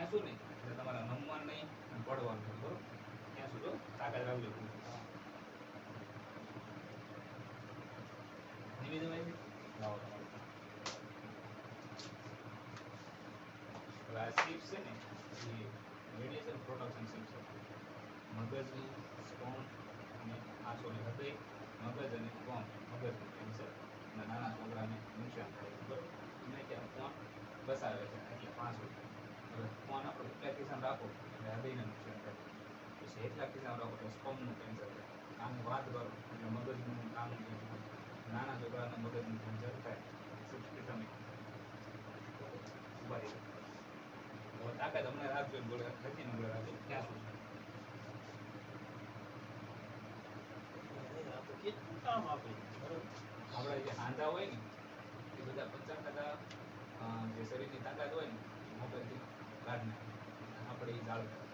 ખેંચું નહીં એટલે તમારે નમવાનું નહીં અને પડવાનું નહીં, બરોબર? ખેંચું તો તાકાત રાખજો. નિવેદન લાવો તમારું. હવે આ ચિપ્સ છે ને એ રેડિયેશન પ્રોટેક્શન ચિપ્સ છે. મગજનું સ્પોન અને આ સોરી હૃદય, મગજ અને સ્પોન, મગજનું કેન્સર અને નાના છોકરાને નુકસાન થાય છે, બરોબર? એમને ત્યાં ફોન બસાવે છે એટલે 5 રૂપિયા. હવે ફોન આપણો એટલા કિસ્સામાં રાખો એટલે હૃદયને નુકસાન થાય, પછી એટલા કિસ્સામાં રાખો તો સ્પોનનું કેન્સર થાય. આની વાત કરો એટલે મગજનું કામનું કેન્સર, નાના છોકરાના મગજનું કેન્સર થાય. કિસ્સામાં ઉભા રહી જાય. તાકાત હમણાં રાખજો, બોલે લખીને હમણાં રાખજો. ક્યાં સુધી કેટલું કામ આપે, બરોબર? આપણા જે હાંધા હોય ને એ બધા 50% જે શરીરની તાકાત હોય ને એ મોબાઈલથી કાઢી નાખે. આપણે એ જાળવે.